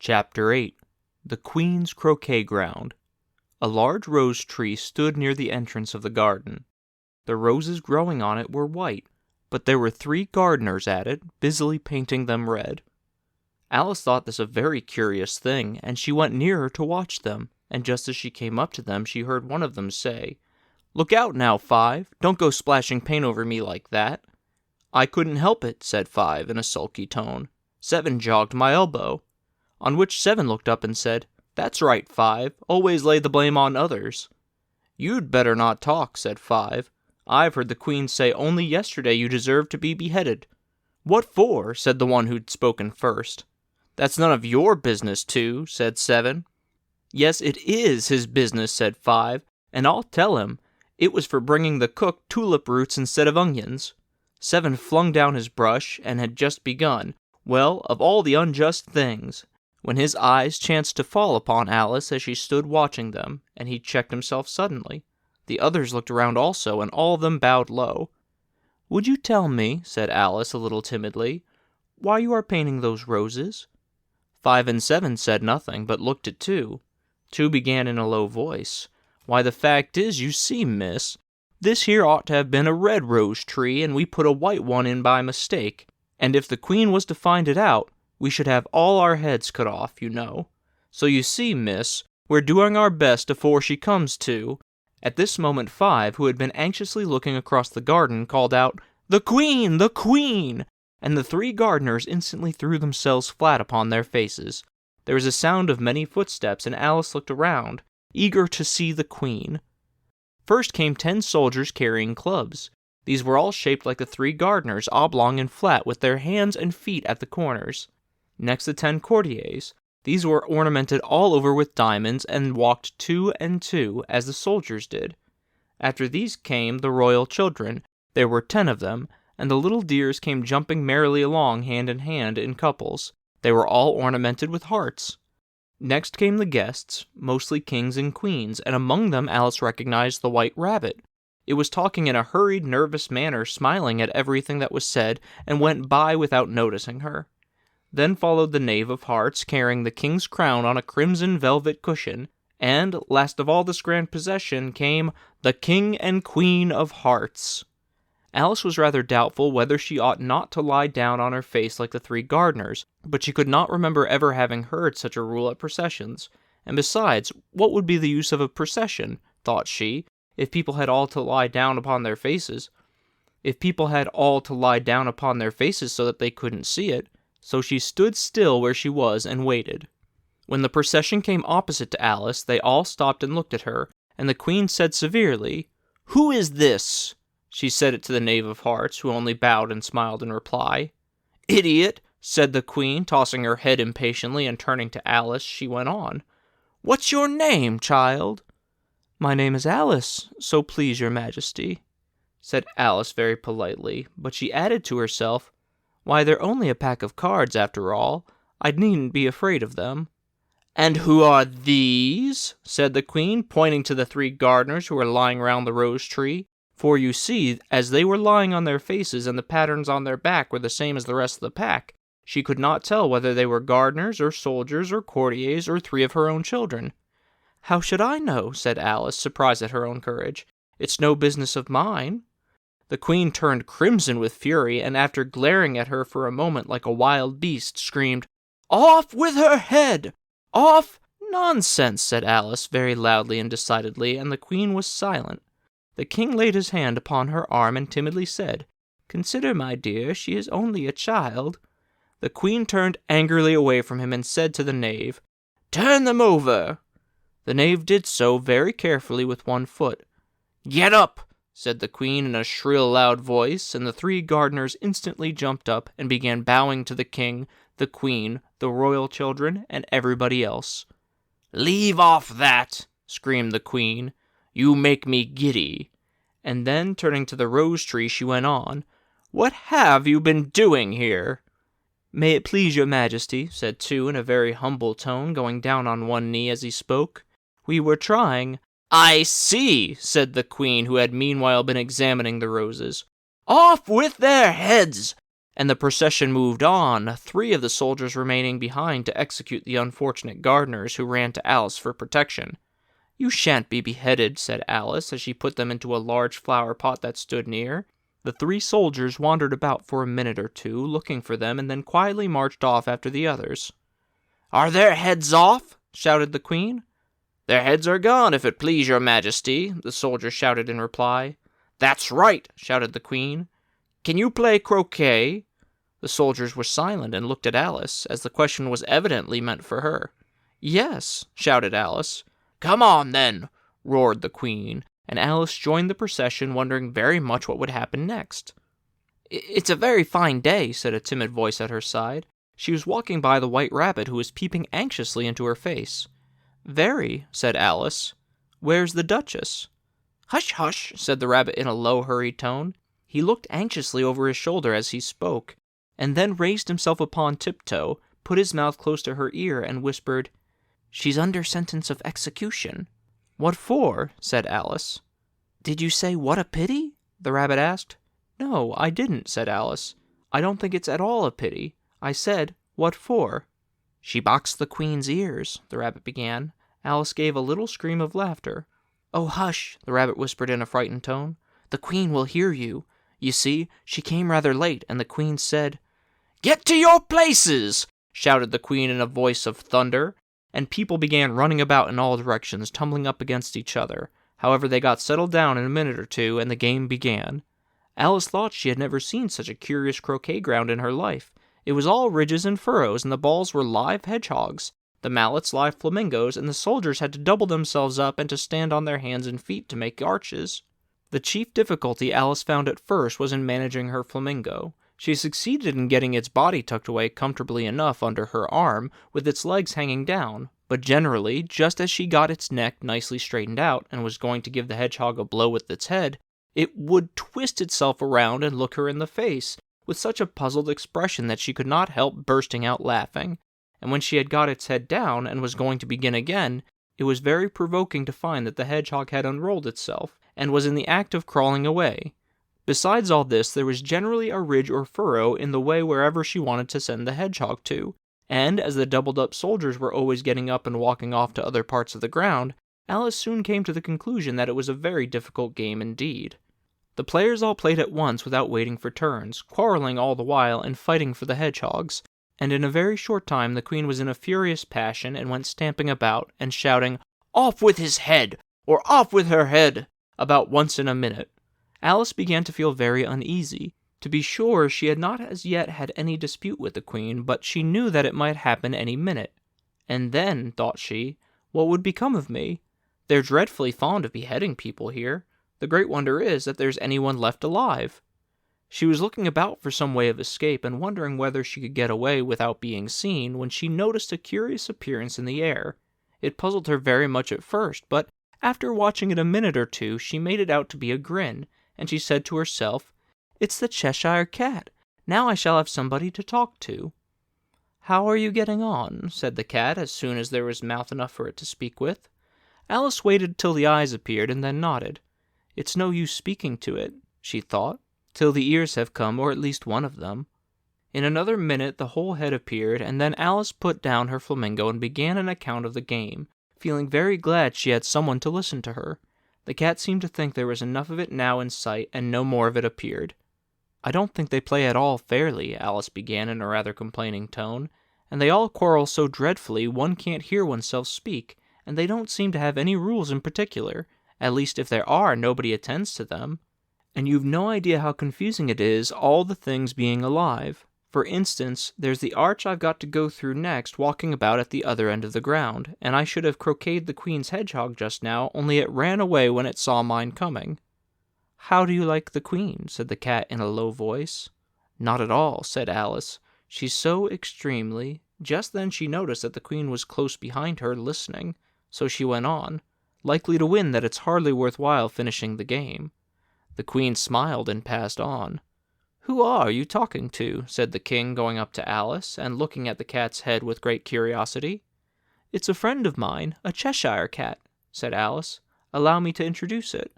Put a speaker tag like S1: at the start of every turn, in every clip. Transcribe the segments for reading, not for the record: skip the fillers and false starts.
S1: Chapter 8. The Queen's Croquet-Ground. A large rose tree stood near the entrance of the garden. The roses growing on it were white, but there were 3 gardeners at it, busily painting them red. Alice thought this a very curious thing, and she went nearer to watch them, and just as she came up to them she heard one of them say, "Look out now, 5, don't go splashing paint over me like that." "I couldn't help it," said 5 in a sulky tone. "7 jogged my elbow." On which 7 looked up and said, "That's right, 5, always lay the blame on others." "You'd better not talk," said 5. "I've heard the Queen say only yesterday you deserved to be beheaded." "What for?" said the one who'd spoken first. "That's none of your business, 2, said 7. "Yes, it is his business," said 5, "and I'll tell him. It was for bringing the cook tulip roots instead of onions." 7 flung down his brush, and had just begun, "Well, of all the unjust things," when his eyes chanced to fall upon Alice as she stood watching them, and he checked himself suddenly. The others looked around also, and all of them bowed low. "Would you tell me," said Alice a little timidly, "why you are painting those roses?" 5 and 7 said nothing, but looked at 2. 2 began in a low voice, "Why, the fact is, you see, miss, this here ought to have been a red rose tree, and we put a white one in by mistake, and if the Queen was to find it out, we should have all our heads cut off, you know. So you see, miss, we're doing our best afore she comes to." At this moment 5, who had been anxiously looking across the garden, called out, "The Queen! The Queen!" and the 3 gardeners instantly threw themselves flat upon their faces. There was a sound of many footsteps, and Alice looked around, eager to see the Queen. First came 10 soldiers carrying clubs. These were all shaped like the 3 gardeners, oblong and flat, with their hands and feet at the corners. Next the 10 courtiers. These were ornamented all over with diamonds, and walked 2 and 2, as the soldiers did. After these came the royal children. There were 10 of them, and the little dears came jumping merrily along hand in hand in couples. They were all ornamented with hearts. Next came the guests, mostly kings and queens, and among them Alice recognized the white rabbit. It was talking in a hurried, nervous manner, smiling at everything that was said, and went by without noticing her. Then followed the knave of hearts, carrying the king's crown on a crimson velvet cushion, and, last of all this grand procession, came the King and Queen of Hearts. Alice was rather doubtful whether she ought not to lie down on her face like the 3 gardeners, but she could not remember ever having heard such a rule at processions. And besides, what would be the use of a procession, thought she, if people had all to lie down upon their faces? So that they couldn't see it. So she stood still where she was and waited. When the procession came opposite to Alice, they all stopped and looked at her, and the Queen said severely, "Who is this?" She said it to the knave of hearts, who only bowed and smiled in reply. "Idiot," said the Queen, tossing her head impatiently, and turning to Alice, she went on, "What's your name, child?" "My name is Alice, so please your majesty," said Alice very politely, but she added to herself, "Why, they're only a pack of cards, after all. I needn't be afraid of them." "And who are these?" said the Queen, pointing to the 3 gardeners who were lying round the rose tree. For you see, as they were lying on their faces and the patterns on their back were the same as the rest of the pack, she could not tell whether they were gardeners or soldiers or courtiers or 3 of her own children. "How should I know?" said Alice, surprised at her own courage. "It's no business of mine." The Queen turned crimson with fury, and after glaring at her for a moment like a wild beast, screamed, "Off with her head! Off!" "Nonsense," said Alice, very loudly and decidedly, and the Queen was silent. The King laid his hand upon her arm and timidly said, "Consider, my dear, she is only a child." The Queen turned angrily away from him and said to the knave, "Turn them over." The knave did so very carefully with one foot. "Get up!" said the Queen in a shrill, loud voice, and the 3 gardeners instantly jumped up and began bowing to the King, the Queen, the royal children, and everybody else. "Leave off that!" screamed the Queen. "You make me giddy." And then, turning to the rose tree, she went on, "What have you been doing here?" "May it please your majesty," said 2 in a very humble tone, going down on one knee as he spoke, "we were trying—" "I see," said the Queen, who had meanwhile been examining the roses. "Off with their heads! And the procession moved on, 3 of the soldiers remaining behind to execute the unfortunate gardeners who ran to Alice for protection. "You shan't be beheaded," said Alice, as she put them into a large flower pot that stood near. The 3 soldiers wandered about for a minute or two, looking for them, and then quietly marched off after the others. "Are their heads off?" shouted the Queen. "Their heads are gone, if it please your Majesty," the soldier shouted in reply. "That's right," shouted the Queen. "Can you play croquet?" The soldiers were silent and looked at Alice, as the question was evidently meant for her. "Yes," shouted Alice. "Come on, then," roared the Queen, and Alice joined the procession, wondering very much what would happen next. "It's a very fine day," said a timid voice at her side. She was walking by the White Rabbit, who was peeping anxiously into her face. "Very," said Alice. "Where's the Duchess?" "Hush, hush," said the Rabbit in a low, hurried tone. He looked anxiously over his shoulder as he spoke, and then raised himself upon tiptoe, put his mouth close to her ear, and whispered, "She's under sentence of execution." "What for?" said Alice. "Did you say, 'what a pity'?" the Rabbit asked. "No, I didn't," said Alice. "I don't think it's at all a pity. I said, 'what for?'" "She boxed the Queen's ears," the Rabbit began. Alice gave a little scream of laughter. "Oh, hush," the Rabbit whispered in a frightened tone. "The Queen will hear you. You see, she came rather late, and the Queen said—" "Get to your places!" shouted the Queen in a voice of thunder, and people began running about in all directions, tumbling up against each other. However, they got settled down in a minute or two, and the game began. Alice thought she had never seen such a curious croquet ground in her life. It was all ridges and furrows, and the balls were live hedgehogs, the mallets live flamingos, and the soldiers had to double themselves up and to stand on their hands and feet to make arches. The chief difficulty Alice found at first was in managing her flamingo. She succeeded in getting its body tucked away comfortably enough under her arm, with its legs hanging down, but generally, just as she got its neck nicely straightened out, and was going to give the hedgehog a blow with its head, it would twist itself around and look her in the face, with such a puzzled expression that she could not help bursting out laughing. And when she had got its head down, and was going to begin again, it was very provoking to find that the hedgehog had unrolled itself, and was in the act of crawling away. Besides all this, there was generally a ridge or furrow in the way wherever she wanted to send the hedgehog to, and as the doubled-up soldiers were always getting up and walking off to other parts of the ground, Alice soon came to the conclusion that it was a very difficult game indeed. The players all played at once without waiting for turns, quarreling all the while and fighting for the hedgehogs, and in a very short time the Queen was in a furious passion and went stamping about and shouting, "Off with his head!" or "Off with her head!" about once in a minute. Alice began to feel very uneasy. To be sure, she had not as yet had any dispute with the Queen, but she knew that it might happen any minute. And then, thought she, what would become of me? They're dreadfully fond of beheading people here. The great wonder is that there's anyone left alive. She was looking about for some way of escape and wondering whether she could get away without being seen, when she noticed a curious appearance in the air. It puzzled her very much at first, but after watching it a minute or two, she made it out to be a grin, and she said to herself, "It's the Cheshire Cat. Now I shall have somebody to talk to." "How are you getting on?" said the cat, as soon as there was mouth enough for it to speak with. Alice waited till the eyes appeared, and then nodded. "It's no use speaking to it," she thought, "till the ears have come, or at least one of them." In another minute the whole head appeared, and then Alice put down her flamingo and began an account of the game, feeling very glad she had someone to listen to her. The cat seemed to think there was enough of it now in sight, and no more of it appeared. "I don't think they play at all fairly," Alice began in a rather complaining tone, "and they all quarrel so dreadfully one can't hear oneself speak, and they don't seem to have any rules in particular. At least, if there are, nobody attends to them. And you've no idea how confusing it is, all the things being alive. For instance, there's the arch I've got to go through next, walking about at the other end of the ground, and I should have croqueted the Queen's hedgehog just now, only it ran away when it saw mine coming." "How do you like the Queen?" said the cat in a low voice. "Not at all," said Alice. "She's so extremely—" Just then she noticed that the Queen was close behind her, listening, so she went on, "Likely to win that it's hardly worth while finishing the game." The Queen smiled and passed on. "Who are you talking to?" said the King, going up to Alice, and looking at the cat's head with great curiosity. "It's a friend of mine, a Cheshire Cat," said Alice. "Allow me to introduce it."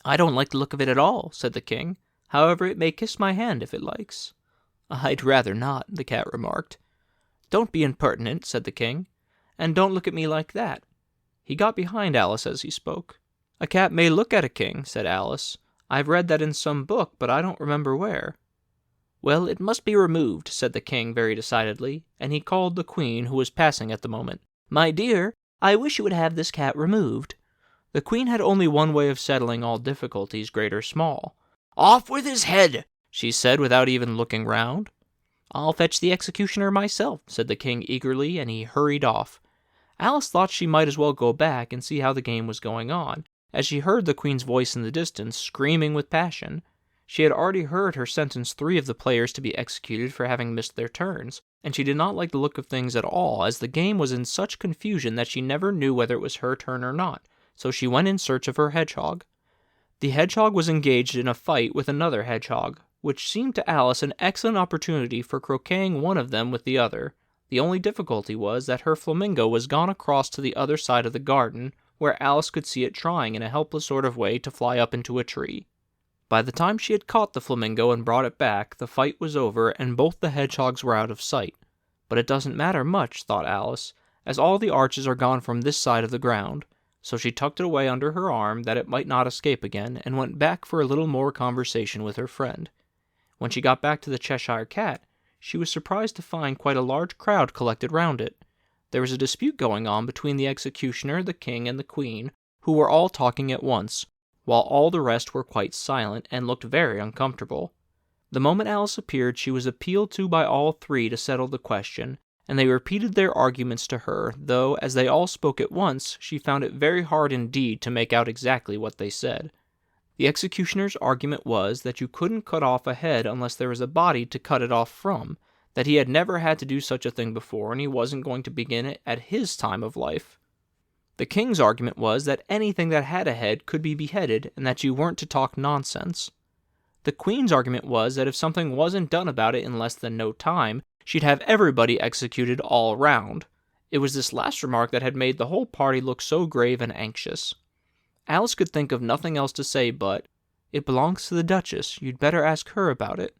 S1: "I don't like the look of it at all," said the King. "However, it may kiss my hand if it likes." "I'd rather not," the cat remarked. "Don't be impertinent," said the king, "and don't look at me like that." He got behind Alice as he spoke. "A cat may look at a king," said Alice. "I've read that in some book, but I don't remember where." "Well, it must be removed," said the king very decidedly, and he called the queen, who was passing at the moment. "My dear, I wish you would have this cat removed." The queen had only one way of settling all difficulties, great or small. "Off with his head," she said, without even looking round. "I'll fetch the executioner myself," said the king eagerly, and he hurried off. Alice thought she might as well go back and see how the game was going on, as she heard the queen's voice in the distance, screaming with passion. She had already heard her sentence 3 of the players to be executed for having missed their turns, and she did not like the look of things at all, as the game was in such confusion that she never knew whether it was her turn or not, so she went in search of her hedgehog. The hedgehog was engaged in a fight with another hedgehog, which seemed to Alice an excellent opportunity for croqueting one of them with the other. The only difficulty was that her flamingo was gone across to the other side of the garden, where Alice could see it trying in a helpless sort of way to fly up into a tree. By the time she had caught the flamingo and brought it back, the fight was over and both the hedgehogs were out of sight. But it doesn't matter much, thought Alice, as all the arches are gone from this side of the ground. So she tucked it away under her arm that it might not escape again, and went back for a little more conversation with her friend. When she got back to the Cheshire Cat, she was surprised to find quite a large crowd collected round it. There was a dispute going on between the executioner, the king, and the queen, who were all talking at once, while all the rest were quite silent and looked very uncomfortable. The moment Alice appeared, she was appealed to by all 3 to settle the question, and they repeated their arguments to her, though, as they all spoke at once, she found it very hard indeed to make out exactly what they said. The executioner's argument was that you couldn't cut off a head unless there was a body to cut it off from, that he had never had to do such a thing before, and he wasn't going to begin it at his time of life. The king's argument was that anything that had a head could be beheaded, and that you weren't to talk nonsense. The queen's argument was that if something wasn't done about it in less than no time, she'd have everybody executed all round. It was this last remark that had made the whole party look so grave and anxious. Alice could think of nothing else to say but, "It belongs to the Duchess. You'd better ask her about it."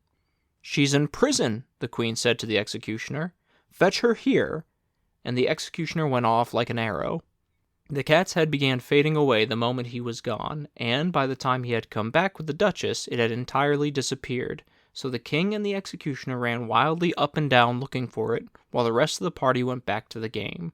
S1: "She's in prison," the queen said to the executioner. "Fetch her here." And the executioner went off like an arrow. The cat's head began fading away the moment he was gone, and by the time he had come back with the Duchess, it had entirely disappeared. So the king and the executioner ran wildly up and down looking for it, while the rest of the party went back to the game.